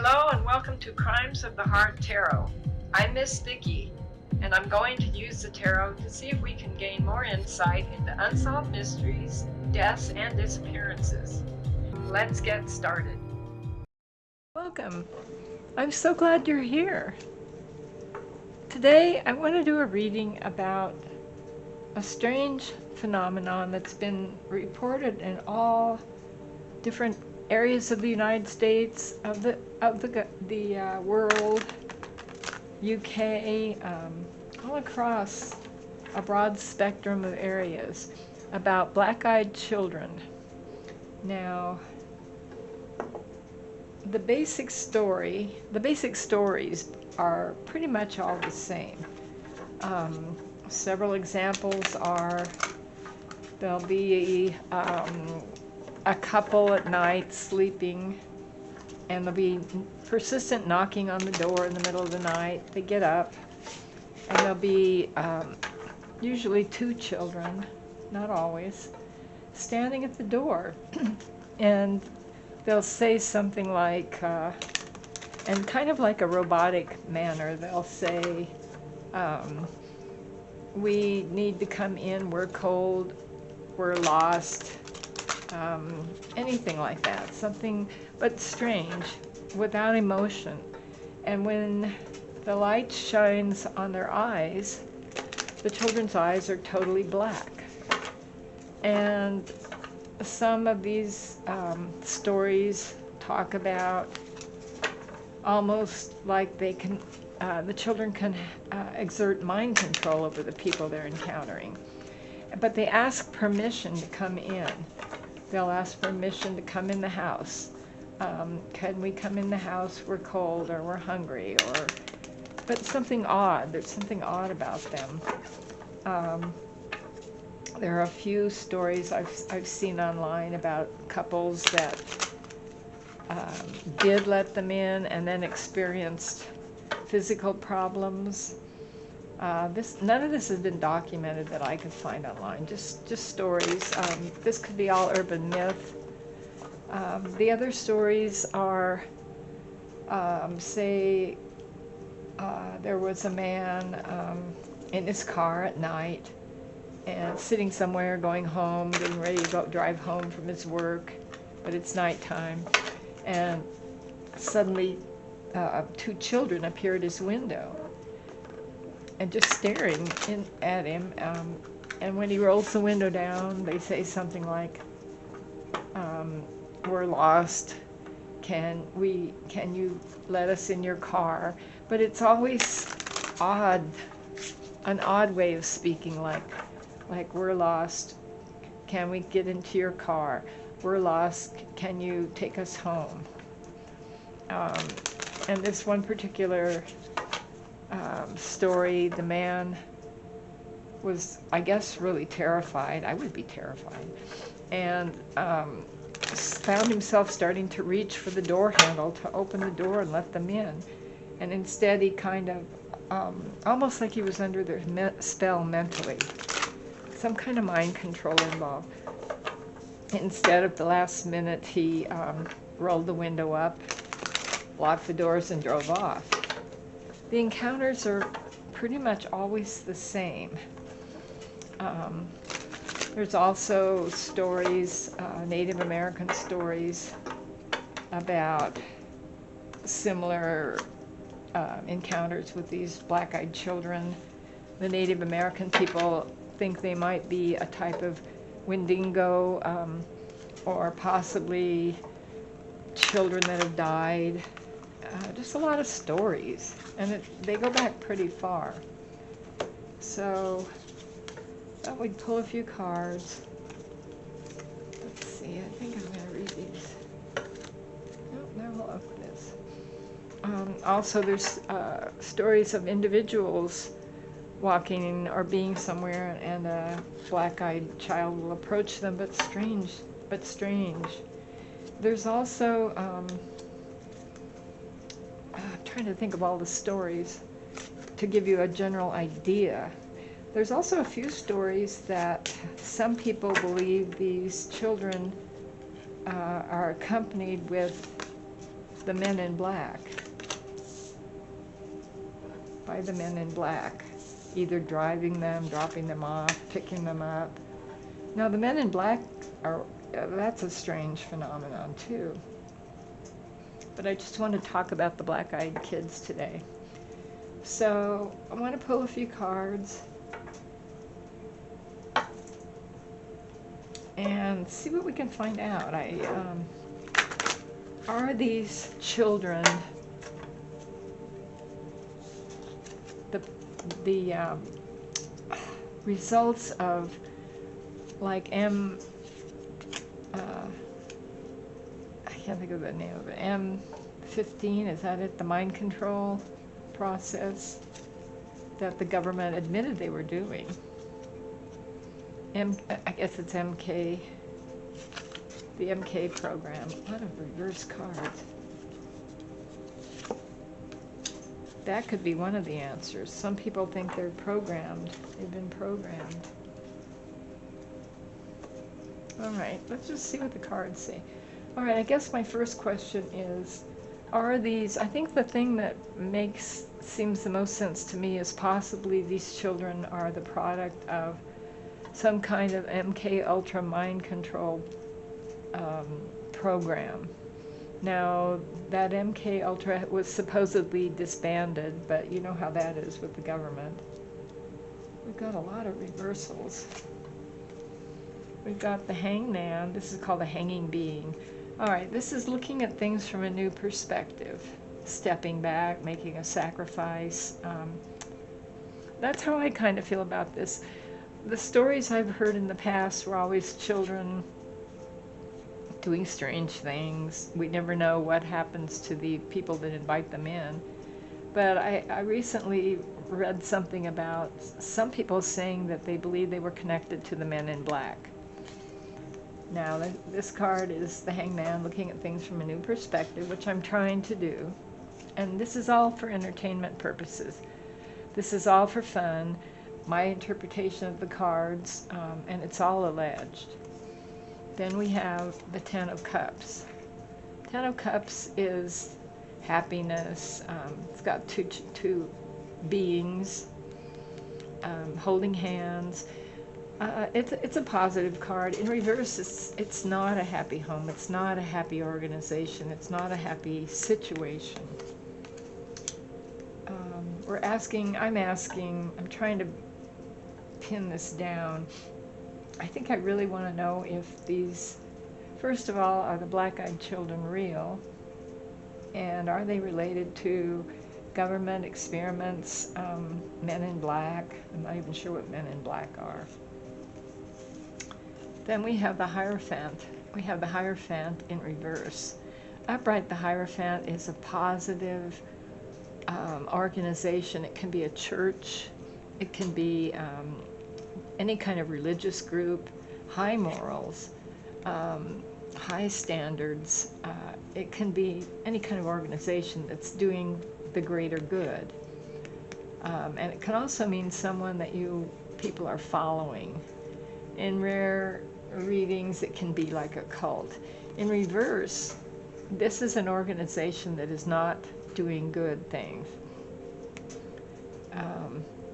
Hello and welcome to Crimes of the Heart Tarot. I'm Miss Vicki, and I'm going to use the tarot to see if we can gain more insight into unsolved mysteries, deaths, and disappearances. Let's get started. Welcome. I'm so glad you're here. Today I want to do a reading about a strange phenomenon that's been reported in all different areas of the United States, of the world, UK, all across a broad spectrum of areas about black-eyed children. Now, the basic stories are pretty much all the same. Several examples are there'll be a couple at night sleeping, and there'll be persistent knocking on the door in the middle of the night. They get up, and there'll be usually two children, not always, standing at the door, and they'll say something like, and kind of like a robotic manner, they'll say, we need to come in, we're cold, we're lost, anything like that, something but strange, without emotion. And when the light shines on their eyes, the children's eyes are totally black. And some of these stories talk about almost like they can, the children can exert mind control over the people they're encountering. But they ask permission to come in. They'll ask permission to come in the house. Can we come in the house? We're cold or we're hungry, but something odd. There's something odd about them. There are a few stories I've seen online about couples that did let them in and then experienced physical problems. None of this has been documented that I could find online, just stories. This could be all urban myth. The other stories are, say, there was a man in his car at night and sitting somewhere, going home, getting ready to go drive home from his work, but it's nighttime, and suddenly two children appear at his window and just staring at him, and when he rolls the window down, they say something like, we're lost, can you let us in your car? But it's always an odd way of speaking, like we're lost, can we get into your car? We're lost, can you take us home? And this one particular story, the man was, I guess, really terrified. I would be terrified. And found himself starting to reach for the door handle to open the door and let them in. And instead he kind of, almost like he was under their spell mentally. Some kind of mind control involved. Instead, at the last minute, he rolled the window up, locked the doors, and drove off. The encounters are pretty much always the same. There's also stories, Native American stories, about similar encounters with these black-eyed children. The Native American people think they might be a type of Wendigo, or possibly children that have died. Just a lot of stories, and they go back pretty far. So, thought we'd pull a few cards. Let's see, I think I'm going to read these. Nope, now we'll open this. Also, there's stories of individuals walking or being somewhere, and a black-eyed child will approach them, but strange. There's also, I'm trying to think of all the stories to give you a general idea. There's also a few stories that some people believe these children are accompanied with the men in black. By the men in black, either driving them, dropping them off, picking them up. Now the men in black are, that's a strange phenomenon too. But I just want to talk about the black-eyed kids today. So I want to pull a few cards and see what we can find out. Are these children the results of like I can't think of the name of it, M15, is that it, the mind control process that the government admitted they were doing? I guess it's MK, the MK program. A lot of reverse cards. That could be one of the answers. Some people think they're programmed. They've been programmed. All right, let's just see what the cards say. All right, I guess my first question is, are these, I think the thing that seems the most sense to me is possibly these children are the product of some kind of MK Ultra mind control program. Now, that MK Ultra was supposedly disbanded, but you know how that is with the government. We've got a lot of reversals. We've got the hangman. This is called the hanging being. All right, this is looking at things from a new perspective. Stepping back, making a sacrifice. That's how I kind of feel about this. The stories I've heard in the past were always children doing strange things. We never know what happens to the people that invite them in. But I recently read something about some people saying that they believe they were connected to the men in black. Now, this card is the hangman, looking at things from a new perspective, which I'm trying to do. And this is all for entertainment purposes. This is all for fun, my interpretation of the cards, and it's all alleged. Then we have the Ten of Cups. Ten of Cups is happiness. It's got two beings holding hands. It's a positive card. In reverse, it's not a happy home. It's not a happy organization. It's not a happy situation. I'm trying to pin this down. I think I really want to know if these, first of all, are the black-eyed children real? And are they related to government experiments, men in black? I'm not even sure what men in black are. Then we have the Hierophant. We have the Hierophant in reverse. Upright, the Hierophant is a positive organization. It can be a church. It can be any kind of religious group, high morals, high standards. It can be any kind of organization that's doing the greater good. And it can also mean someone that people are following. In rare readings, it can be like a cult. In reverse, this is an organization that is not doing good things.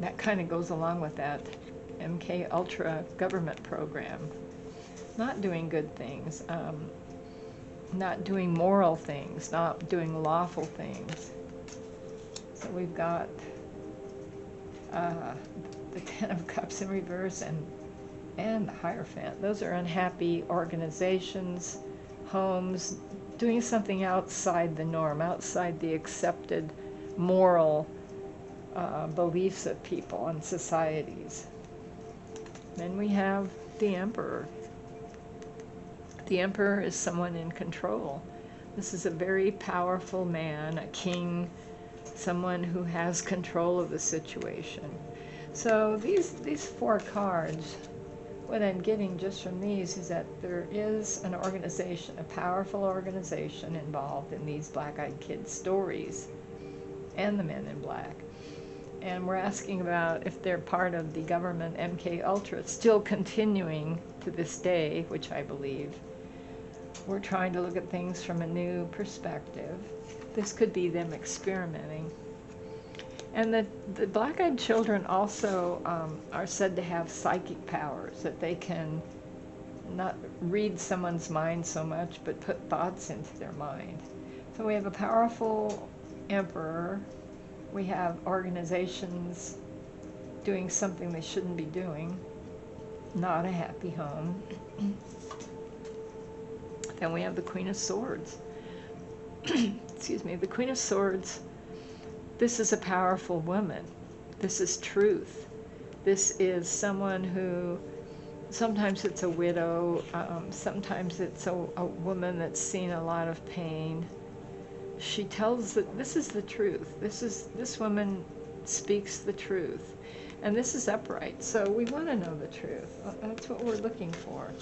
That kind of goes along with that MK Ultra government program. Not doing good things, not doing moral things, not doing lawful things. So we've got the Ten of Cups in reverse and the Hierophant. Those are unhappy organizations, homes, doing something outside the norm, outside the accepted moral beliefs of people and societies. Then we have the Emperor. The Emperor is someone in control. This is a very powerful man, a king, someone who has control of the situation. So these four cards, what I'm getting just from these is that there is an organization, a powerful organization involved in these black-eyed kids stories and the men in black. And we're asking about if they're part of the government MK Ultra, still continuing to this day, which I believe, We're trying to look at things from a new perspective. This could be them experimenting. And the black-eyed children also are said to have psychic powers, that they can not read someone's mind so much, but put thoughts into their mind. So we have a powerful emperor. We have organizations doing something they shouldn't be doing. Not a happy home. Then we have the Queen of Swords. Excuse me, the Queen of Swords. This is a powerful woman. This is truth. This is someone who, sometimes it's a widow, sometimes it's a woman that's seen a lot of pain. She tells that this is the truth. This woman speaks the truth. And this is upright. So we want to know the truth. That's what we're looking for.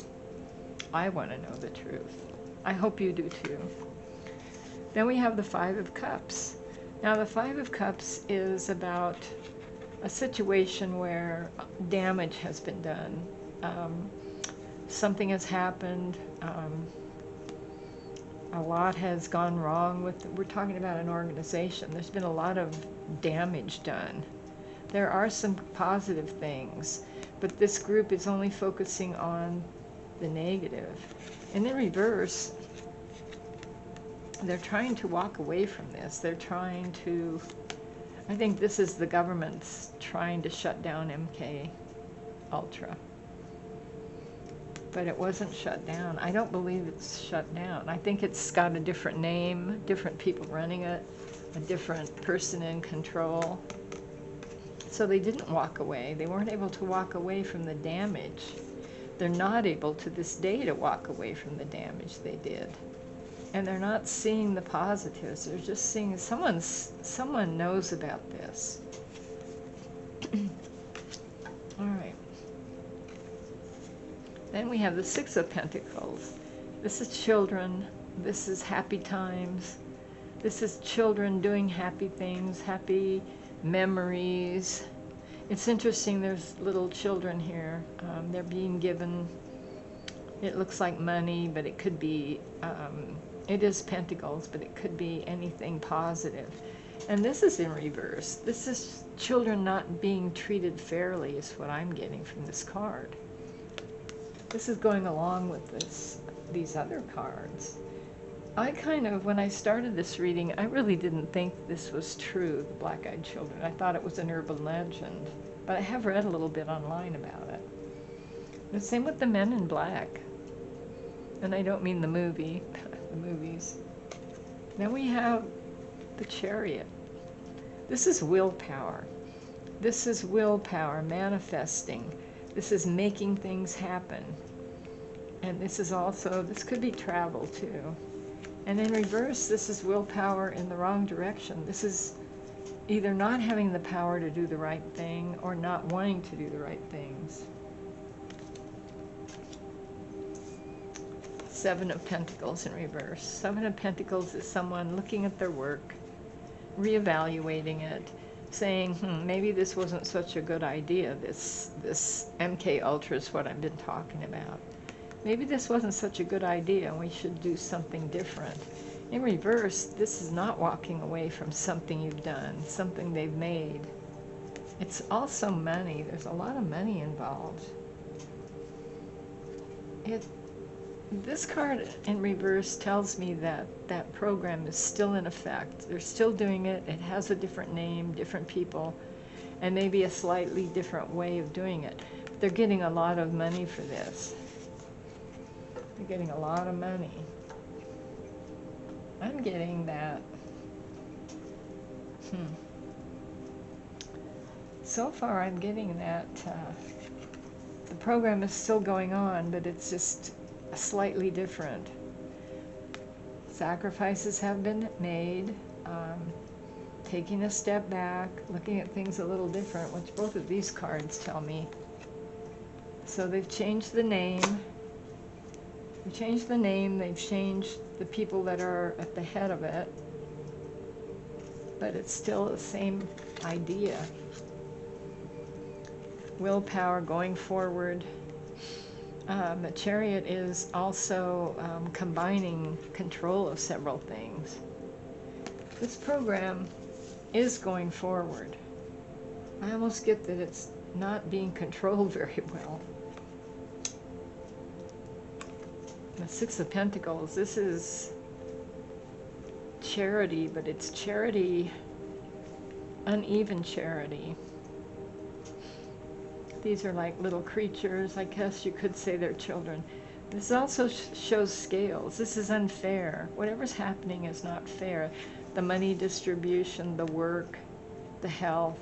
I want to know the truth. I hope you do too. Then we have the Five of Cups. Now the Five of Cups is about a situation where damage has been done. Something has happened. A lot has gone wrong with, we're talking about an organization. There's been a lot of damage done. There are some positive things, but this group is only focusing on the negative. And in reverse, they're trying to walk away from this. They're trying to, I think this is the government's trying to shut down MK Ultra. But it wasn't shut down. I don't believe it's shut down. I think it's got a different name, different people running it, a different person in control. So they didn't walk away. They weren't able to walk away from the damage. They're not able to this day to walk away from the damage they did. And they're not seeing the positives. They're just seeing someone knows about this. All right. Then we have the Six of Pentacles. This is children. This is happy times. This is children doing happy things, happy memories. It's interesting, there's little children here. They're being given, it looks like money, but it could be, it is pentacles, but it could be anything positive. And this is in reverse. This is children not being treated fairly is what I'm getting from this card. This is going along with these other cards. I kind of, when I started this reading, I really didn't think this was true, the black-eyed children. I thought it was an urban legend, but I have read a little bit online about it. The same with the Men in Black. And I don't mean the movie, the movies. Then we have the Chariot. This is willpower. This is willpower, manifesting. This is making things happen. And this is also, this could be travel too. And in reverse, this is willpower in the wrong direction. This is either not having the power to do the right thing or not wanting to do the right things. Seven of Pentacles in reverse. Seven of Pentacles is someone looking at their work, reevaluating it, saying, maybe this wasn't such a good idea. This MK Ultra is what I've been talking about. Maybe this wasn't such a good idea and we should do something different. In reverse, this is not walking away from something you've done, something they've made. It's also money. There's a lot of money involved. This card in reverse tells me that that program is still in effect. They're still doing it. It has a different name, different people, and maybe a slightly different way of doing it. But they're getting a lot of money for this. They're getting a lot of money. I'm getting that. So far I'm getting that the program is still going on, but it's just slightly different. Sacrifices have been made, taking a step back, looking at things a little different, which both of these cards tell me. So they've changed the name. They've changed the name, they've changed the people that are at the head of it, but it's still the same idea. Willpower, going forward. The Chariot is also combining control of several things. This program is going forward. I almost get that it's not being controlled very well. The Six of Pentacles, this is charity, but it's charity, uneven charity. These are like little creatures. I guess you could say they're children. This also shows scales. This is unfair. Whatever's happening is not fair. The money distribution, the work, the health.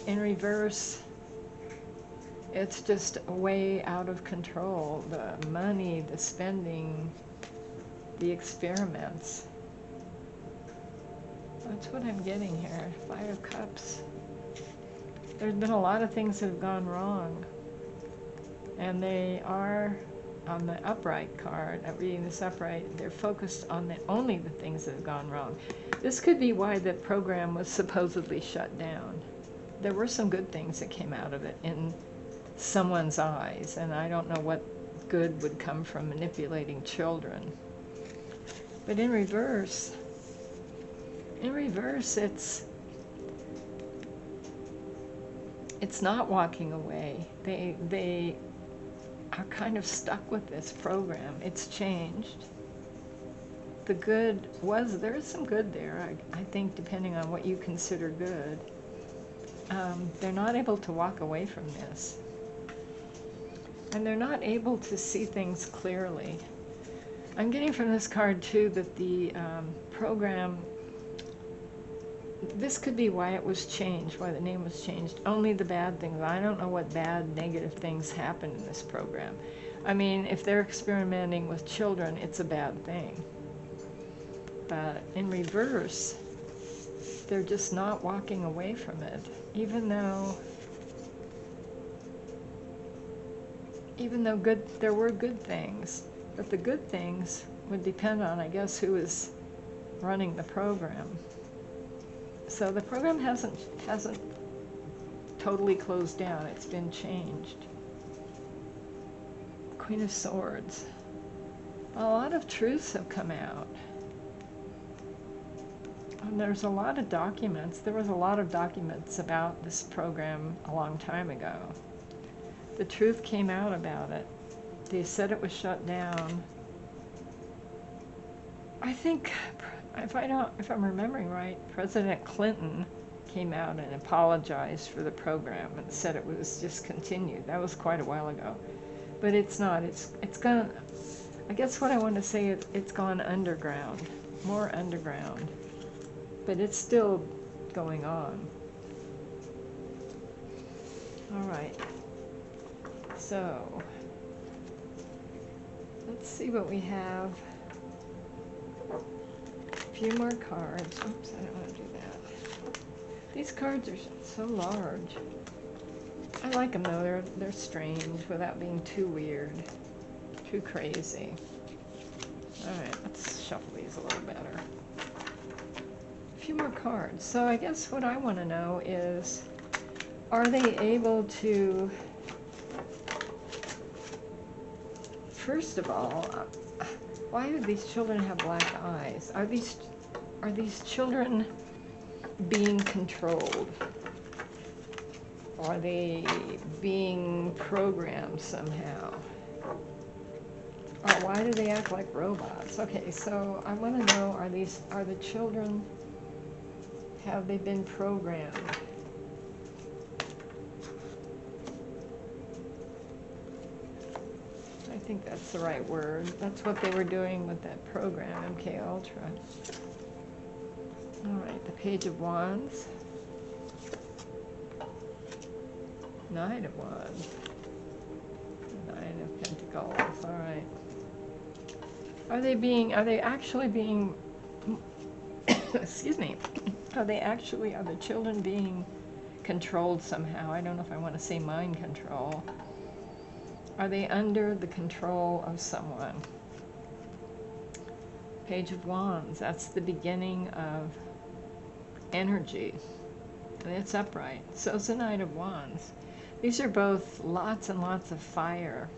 In reverse, it's just way out of control. The money, the spending, the experiments. That's what I'm getting here. Five of Cups. There's been a lot of things that have gone wrong. And they are on the upright card. I'm reading this upright. They're focused on only the things that have gone wrong. This could be why the program was supposedly shut down. There were some good things that came out of it in someone's eyes, and I don't know what good would come from manipulating children. But in reverse, it's not walking away. They are kind of stuck with this program. It's changed. The good was, there is some good there, I think, depending on what you consider good. They're not able to walk away from this. And they're not able to see things clearly. I'm getting from this card, too, that the program, this could be why it was changed, why the name was changed. Only the bad things. I don't know what bad, negative things happen in this program. I mean, if they're experimenting with children, it's a bad thing. But in reverse, they're just not walking away from it, even though there were good things. But the good things would depend on, I guess, who is running the program. So the program hasn't totally closed down. It's been changed. Queen of Swords. A lot of truths have come out. And there's a lot of documents. There was a lot of documents about this program a long time ago. The truth came out about it. They said it was shut down. I think, if I'm remembering right, President Clinton came out and apologized for the program and said it was discontinued. That was quite a while ago. But it's not. It's gone, I guess what I want to say is it's gone underground, more underground. But it's still going on. All right. So, let's see what we have. A few more cards. Oops, I don't want to do that. These cards are so large. I like them though. They're strange without being too weird, too crazy. All right, let's shuffle these a little better. A few more cards. So I guess what I want to know is, are they able to, first of all, why do these children have black eyes? Are these children being controlled? Are they being programmed somehow? Or why do they act like robots? Okay, so I want to know, are the children, have they been programmed? I think that's the right word. That's what they were doing with that program, MK Ultra. All right, the Page of Wands. Knight of Wands. Nine of Pentacles. All right. Are they actually being, excuse me, are the children being controlled somehow? I don't know if I want to say mind control. Are they under the control of someone? Page of Wands, that's the beginning of energy. And it's upright. So it's the Knight of Wands. These are both lots and lots of fire,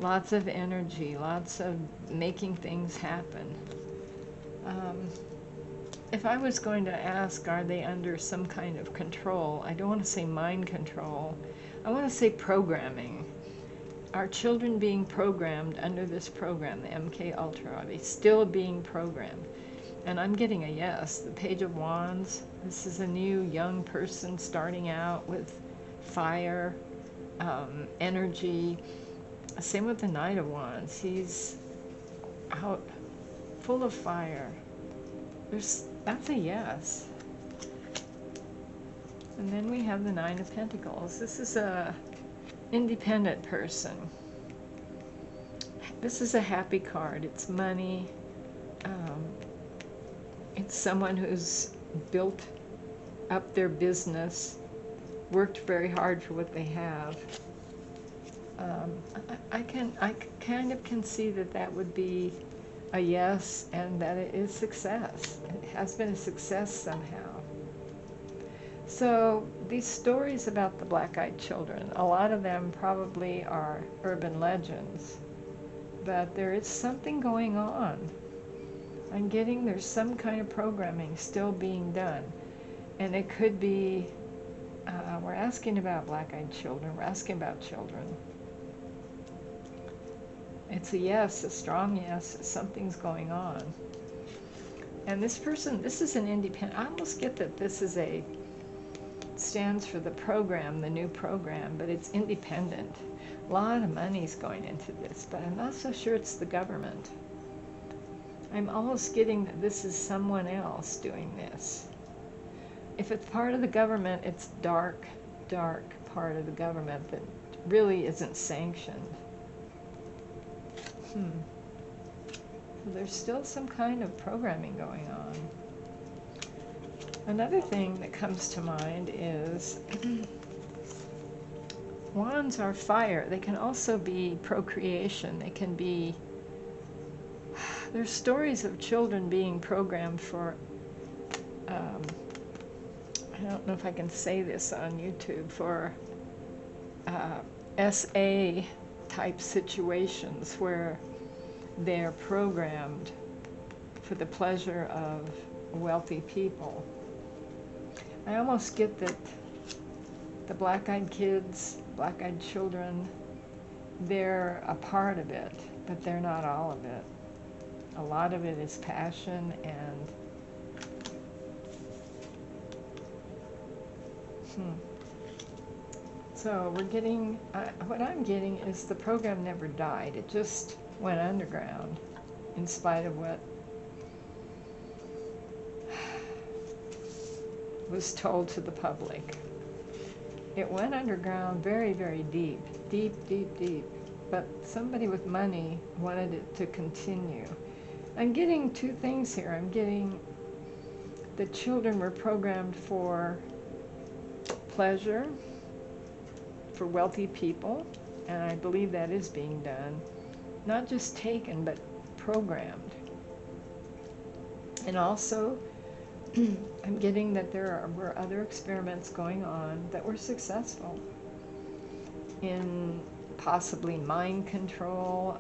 lots of energy, lots of making things happen. If I was going to ask, are they under some kind of control? I don't want to say mind control. I want to say programming. Are children being programmed under this program, the MK Ultra? Are they still being programmed? And I'm getting a yes. The Page of Wands, this is a new young person starting out with fire, energy. Same with the Knight of Wands. He's out full of fire. That's a yes. And then we have the Nine of Pentacles. This is a independent person. This is a happy card. It's money. It's someone who's built up their business, worked very hard for what they have. I kind of can see that would be a yes, and that it is success. It has been a success somehow. So these stories about the black-eyed children, a lot of them probably are urban legends, but there is something going on. I'm getting there's some kind of programming still being done, and it could be, we're asking about black-eyed children, we're asking about children. It's a yes, a strong yes, something's going on. And this person, this is an independent, I almost get that this is stands for the program, the new program, but it's independent. A lot of money's going into this, but I'm not so sure it's the government. I'm almost getting that this is someone else doing this. If it's part of the government, it's dark, dark part of the government that really isn't sanctioned. So there's still some kind of programming going on. Another thing that comes to mind is wands are fire. They can also be procreation. They can be, there's stories of children being programmed for, I don't know if I can say this on YouTube, for SA type situations where they're programmed for the pleasure of wealthy people. I almost get that the black-eyed kids, black-eyed children, they're a part of it, but they're not all of it. A lot of it is passion and So we're getting, what I'm getting is the program never died. It just went underground in spite of what was told to the public. It went underground very, very deep, deep, deep, deep. But somebody with money wanted it to continue. I'm getting two things here. I'm getting the children were programmed for pleasure, for wealthy people, and I believe that is being done. Not just taken, but programmed. And also, I'm getting that there were other experiments going on that were successful in possibly mind control.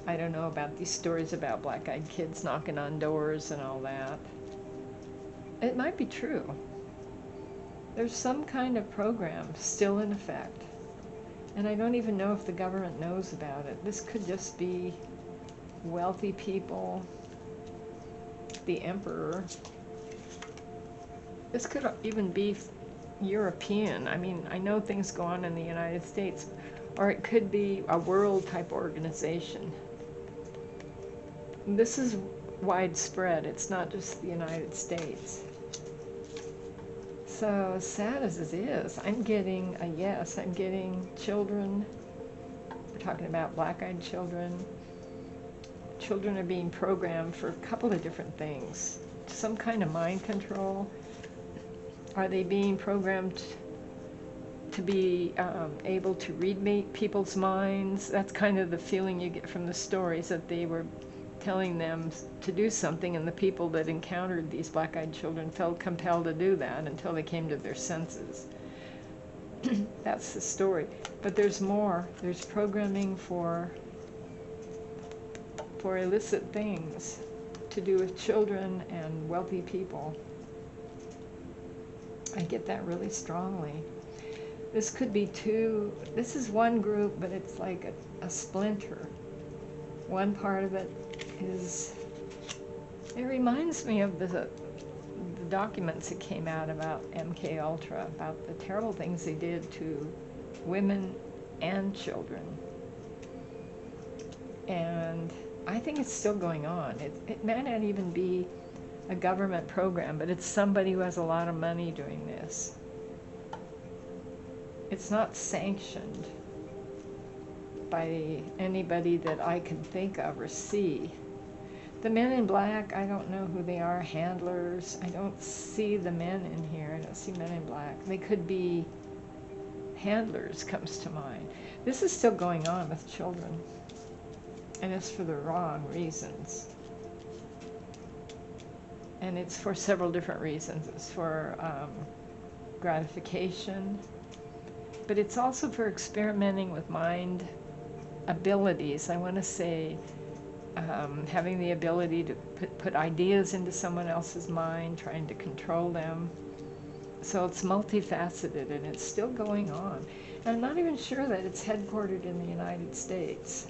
I don't know about these stories about black-eyed kids knocking on doors and all that. It might be true. There's some kind of program still in effect. And I don't even know if the government knows about it. This could just be wealthy people, the emperor. This could even be European. I mean, I know things go on in the United States, or it could be a world type organization. This is widespread. It's not just the United States. So as sad as it is, I'm getting a yes. I'm getting children. We're talking about black-eyed children. Children are being programmed for a couple of different things. Some kind of mind control. Are they being programmed to be able to read people's minds? That's kind of the feeling you get from the stories, that they were telling them to do something, and the people that encountered these black-eyed children felt compelled to do that until they came to their senses. That's the story. But there's more. There's programming for illicit things to do with children and wealthy people. I get that really strongly. This could be this is one group, but it's like a splinter. One part of it it reminds me of the documents that came out about MK Ultra, about the terrible things they did to women and children. And I think it's still going on. It may not even be a government program, but it's somebody who has a lot of money doing this. It's not sanctioned by anybody that I can think of or see. The men in black, I don't know who they are, handlers. I don't see the men in here. I don't see men in black. They could be handlers, comes to mind. This is still going on with children, and it's for the wrong reasons. And it's for several different reasons. It's for gratification, but it's also for experimenting with mind abilities. I want to say having the ability to put ideas into someone else's mind, trying to control them. So it's multifaceted, and it's still going on. And I'm not even sure that it's headquartered in the United States.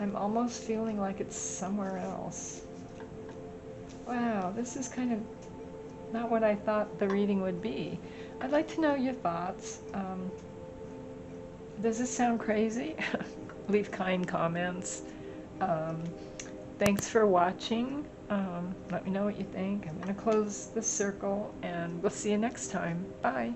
I'm almost feeling like it's somewhere else. Wow, this is kind of not what I thought the reading would be. I'd like to know your thoughts. Does this sound crazy? Leave kind comments. Thanks for watching. Let me know what you think. I'm going to close the circle, and we'll see you next time. Bye.